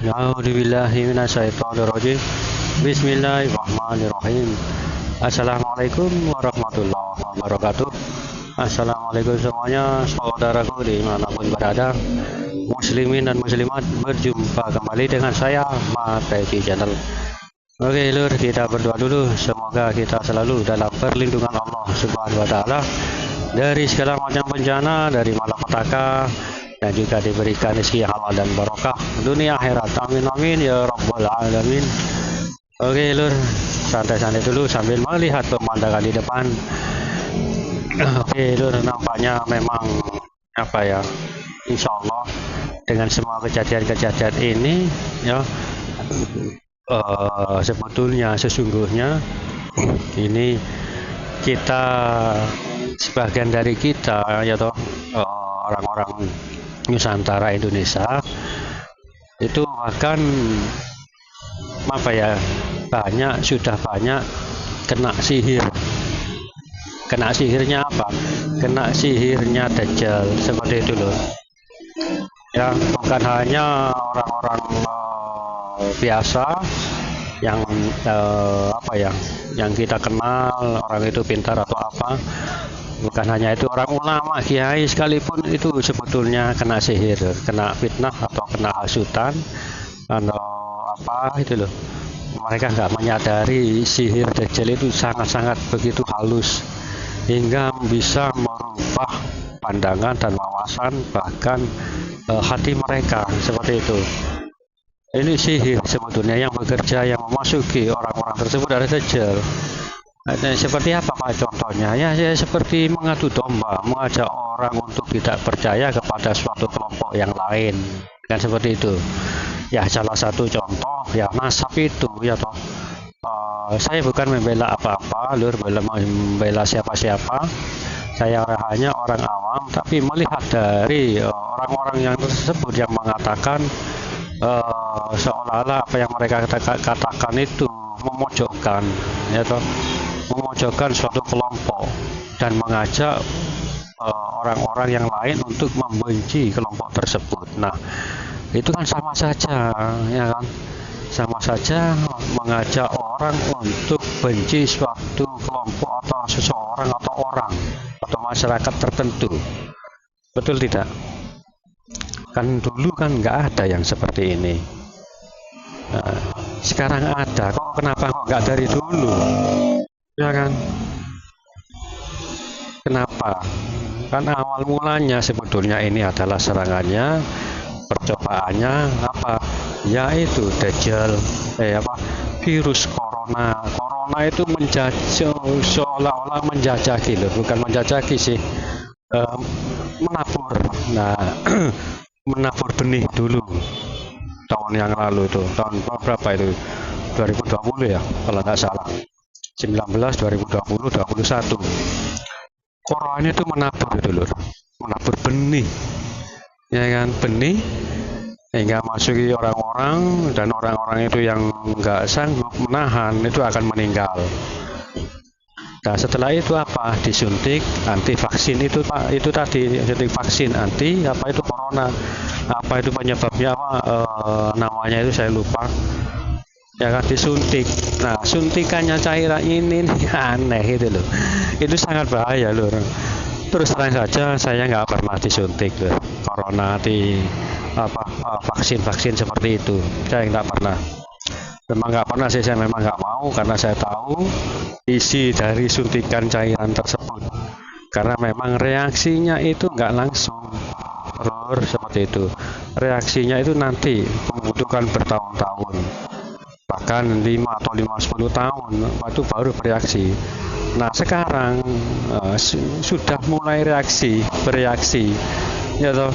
A'udzubillahi minasyaitonirrajim. Bismillahirrahmanirrahim. Assalamualaikum warahmatullahi wabarakatuh. Assalamualaikum semuanya, saudaraku dimanapun berada, muslimin dan muslimat, berjumpa kembali dengan saya Matevi Channel. Oke lur, kita berdoa dulu, semoga kita selalu dalam perlindungan Allah Subhanahu wa taala dari segala macam bencana, dari malapetaka, dan juga diberikan rezeki halal dan barokah dunia akhirat. Amin amin ya rabbal alamin. Oke lur, santai-santai dulu sambil melihat pemandangan di depan. Oke lur, nampaknya memang apa ya, insya Allah dengan semua kejadian-kejadian ini ya, sebetulnya sesungguhnya ini kita, sebagian dari kita ya toh, orang-orang Nusantara Indonesia itu akan apa ya, sudah banyak kena sihir. Kena sihirnya apa? Kena sihirnya Dajjal, seperti itu loh ya. Bukan hanya orang-orang biasa yang apa ya, yang kita kenal orang itu pintar atau apa. Bukan hanya itu, orang ulama, kiai sekalipun itu sebetulnya kena sihir, kena fitnah atau kena hasutan atau apa itu loh. Mereka nggak menyadari sihir Dajjal itu sangat-sangat begitu halus hingga bisa merubah pandangan dan wawasan, bahkan hati mereka, seperti itu. Ini sihir sebetulnya yang bekerja, yang memasuki orang-orang tersebut dari Dajjal. Seperti apa Pak contohnya? Ya, seperti mengadu domba, mengajak orang untuk tidak percaya kepada suatu kelompok yang lain, kan seperti itu. Ya, salah satu contoh ya nasab itu ya toh. Saya bukan membela apa-apa, lur, membela siapa-siapa. Saya hanya orang awam, tapi melihat dari orang-orang yang tersebut yang mengatakan seolah-olah apa yang mereka katakan itu memojokkan, ya toh, memojokkan suatu kelompok dan mengajak orang-orang yang lain untuk membenci kelompok tersebut. Nah, itu kan sama saja, ya kan? Sama saja mengajak orang untuk benci suatu kelompok atau seseorang atau orang atau masyarakat tertentu. Betul tidak? Kan dulu kan nggak ada yang seperti ini. Nah, sekarang ada. Kenapa kok nggak dari dulu? Ya kan? Kenapa? Kan awal mulanya sebetulnya ini adalah serangannya, percobaannya apa? Yaitu Dajjal, virus corona. Corona itu menjajah, seolah-olah menjajaki loh, bukan menjajaki sih, menabur. Nah, menabur benih dulu tahun yang lalu itu, tahun berapa itu? 2020 ya, kalau nggak salah. 19, 2020, 21. Corona itu menabur itu loh, menabur benih, ya kan, benih hingga masuki orang-orang, dan orang-orang itu yang nggak sanggup menahan itu akan meninggal. Nah, setelah itu apa? Disuntik anti vaksin itu Pak, itu tadi suntik vaksin anti apa itu corona. Apa itu penyebabnya apa? Namanya itu saya lupa. Ya kan, disuntik. Nah, suntikannya cairan ini aneh itu loh. Itu sangat bahaya loh. Terus terang saja saya nggak pernah disuntik loh, corona di vaksin seperti itu. Saya nggak pernah. Memang nggak pernah sih, saya memang nggak mau karena saya tahu isi dari suntikan cairan tersebut. Karena memang reaksinya itu nggak langsung, seperti itu. Reaksinya itu nanti membutuhkan bertahun-tahun, bahkan 5 atau 10 tahun itu baru bereaksi. Nah, sekarang sudah mulai bereaksi, ya toh,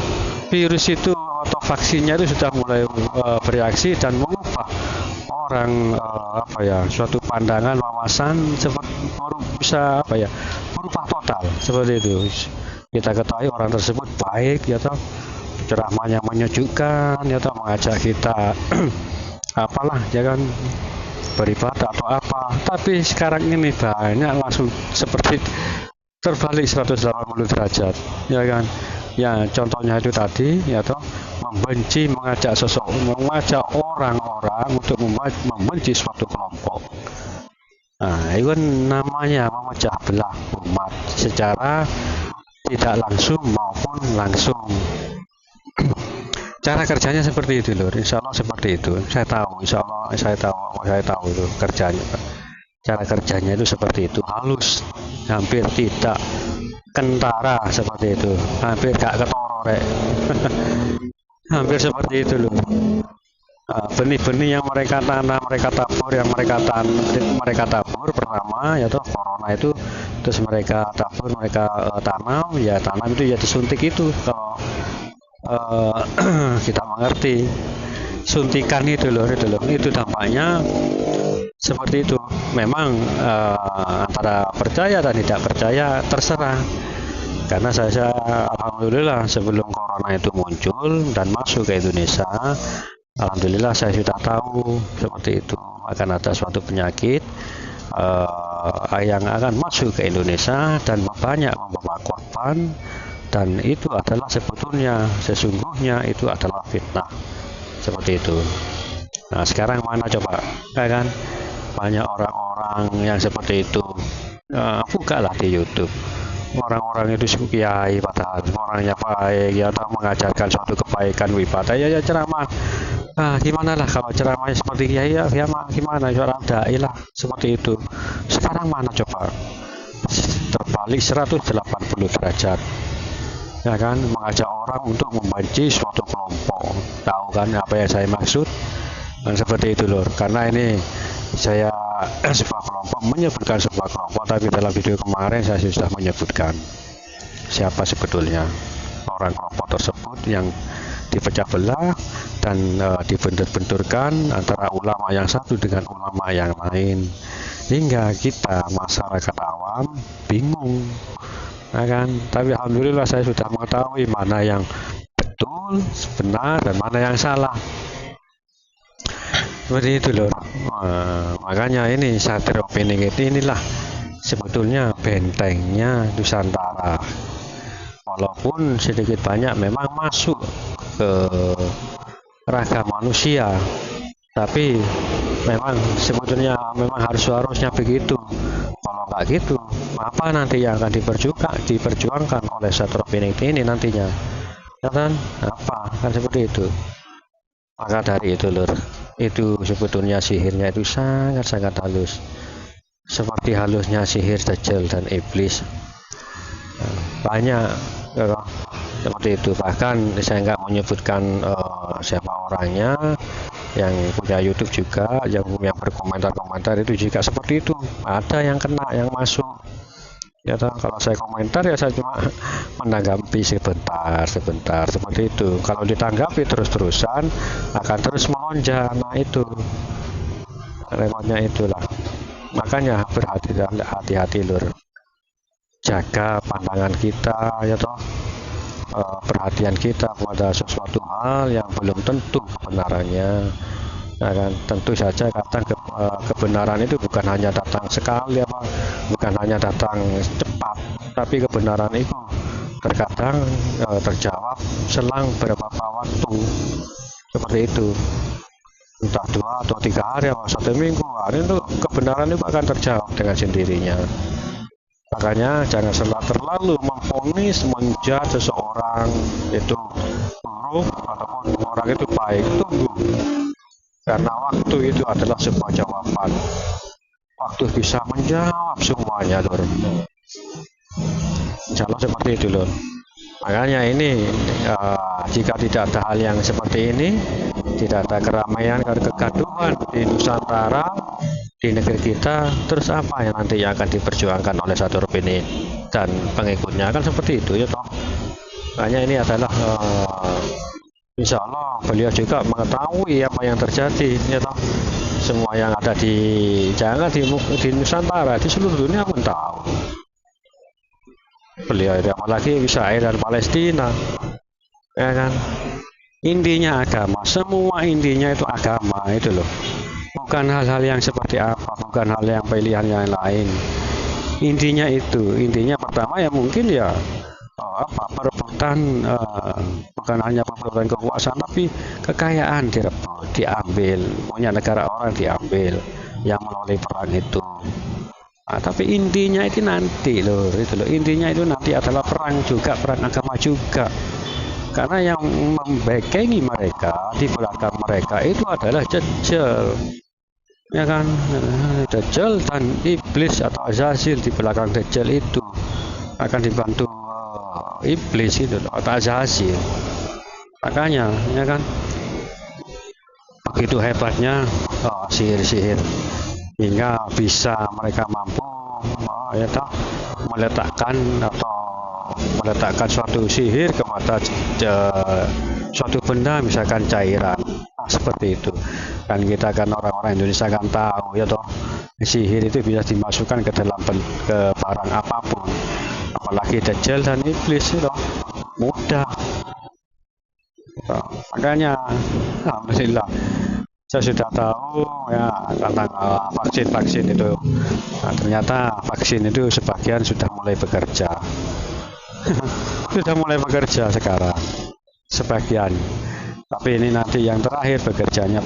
virus itu atau vaksinnya itu sudah mulai bereaksi dan mengubah orang suatu pandangan, wawasan, seperti bisa berubah total, seperti itu. Kita ketahui orang tersebut baik, ya toh, ceramahnya menyejukkan, ya toh, mengajak kita apalah, ya kan, beribadah atau apa. Tapi sekarang ini banyak langsung seperti terbalik 180 derajat, ya kan. Ya, contohnya itu tadi, ya toh, mengajak orang-orang untuk membenci suatu kelompok. Nah, itu kan namanya memecah belah umat secara tidak langsung maupun langsung. Cara kerjanya seperti itu loh, insya Allah seperti itu. Saya tahu, insya Allah saya tahu itu kerjanya. Cara kerjanya itu seperti itu, halus, hampir tidak kentara seperti itu, hampir gak ketororek. Hampir seperti itu loh. Benih-benih yang mereka tanam, mereka tabur, pertama ya toh corona itu, terus mereka tabur, mereka tanam itu ya disuntik itu. Kalau kita mengerti suntikan itu loh, itu dampaknya seperti itu. Memang antara percaya dan tidak percaya terserah. Karena saya alhamdulillah sebelum corona itu muncul dan masuk ke Indonesia, alhamdulillah saya sudah tahu seperti itu akan ada suatu penyakit yang akan masuk ke Indonesia dan banyak membawa korban, dan itu adalah sesungguhnya itu adalah fitnah seperti itu. Nah sekarang mana coba, ya kan? Banyak orang-orang yang seperti itu, bukalah di YouTube. Orang-orang itu kiai padahal orangnya baik, ya atau mengajarkan suatu kebaikan ibadah ya ceramah. Gimana lah kalau ceramahnya seperti kiai ya gimana orang dai lah seperti itu. Sekarang mana coba, terbalik 180 derajat, ya kan, mengajak orang untuk membenci suatu kelompok. Tahu kan apa yang saya maksud? Dan seperti itu loh. Karena ini saya sebuah kelompok menyebutkan sebuah kelompok, tapi dalam video kemarin saya sudah menyebutkan siapa sebetulnya orang kelompok tersebut yang dipecah belah dan dibentur-benturkan antara ulama yang satu dengan ulama yang lain, hingga kita masyarakat awam bingung, ya kan? Tapi alhamdulillah saya sudah mengetahui mana yang betul, benar, dan mana yang salah. Seperti itu loh. Makanya ini Satria Opini inilah sebetulnya bentengnya Nusantara. Walaupun sedikit banyak memang masuk ke raga manusia, tapi memang sebetulnya harusnya begitu. Kalau nggak gitu, apa nanti yang akan diperjuangkan oleh Satria Opini ini nantinya, ya kan? Apa kan seperti itu. Maka dari itu lur, itu sebetulnya sihirnya itu sangat-sangat halus, seperti halusnya sihir Dajjal dan iblis. Banyak seperti itu. Bahkan saya nggak menyebutkan siapa orangnya, yang punya YouTube juga, yang berkomentar itu juga seperti itu. Ada yang kena, yang masuk. Ya, kalau saya komentar ya saya cuma menanggapi sebentar seperti itu. Kalau ditanggapi terus-terusan akan terus melonjak. Nah itu repotnya itulah. Makanya berhati-hati lur. Jaga pandangan kita, ya toh, perhatian kita pada sesuatu hal yang belum tentu kebenarannya. Nah, kan, tentu saja kadang kebenaran itu bukan hanya datang sekali, bukan hanya datang cepat, tapi kebenaran itu terkadang terjawab selang beberapa waktu, seperti itu, entah 2 atau 3 hari atau 1 minggu. Hari itu kebenaran itu akan terjawab dengan sendirinya. Makanya jangan terlalu memvonis, menjudge seseorang itu buruk ataupun orang itu baik. Tunggu. Karena waktu itu adalah sebuah jawaban. Waktu bisa menjawab semuanya, lor. Insya Allah seperti itu, lor. Makanya ini jika tidak ada hal yang seperti ini, tidak ada keramaian, kegaduhan di Nusantara, di negeri kita, terus apa yang nanti yang akan diperjuangkan oleh Satria Opini dan pengikutnya, kan seperti itu, ya toh. Makanya ini adalah insya Allah beliau juga mengetahui apa yang terjadi, ya toh. Semua yang ada jangan di Nusantara, di seluruh dunia pun tahu. Beliau itu apalagi Israel dan Palestina, ya kan. Intinya agama, semua intinya itu agama itu loh. Bukan hal-hal yang seperti apa, bukan hal yang pilihan yang lain. Intinya itu, intinya pertama ya mungkin ya perebutan, bukan hanya perebutan kekuasaan tapi kekayaan direbut, diambil, punya negara orang diambil yang melalui perang itu. Nah, tapi intinya itu nanti loh, itu loh. Intinya itu nanti adalah perang juga, perang agama juga. Karena yang membekengi mereka di belakang mereka itu adalah Dajjal, ya kan? Dajjal dan iblis atau Azazil di belakang Dajjal itu akan dibantu iblis itu atau Azazil. Makanya, ya kan? Begitu hebatnya sihir-sihir hingga bisa mereka mampu ya toh, meletakkan suatu sihir kepada suatu benda, misalkan cairan. Nah, seperti itu. Dan kita kan orang-orang Indonesia kan tahu ya toh, sihir itu bisa dimasukkan ke dalam ke barang apapun. Apalagi Dajjal dan iblis itu mudah. Makanya alhamdulillah saya sudah tahu ya tentang vaksin itu. Nah, ternyata vaksin itu sebagian sudah mulai bekerja. Sudah mulai bekerja sekarang sebagian. Tapi ini nanti yang terakhir bekerjanya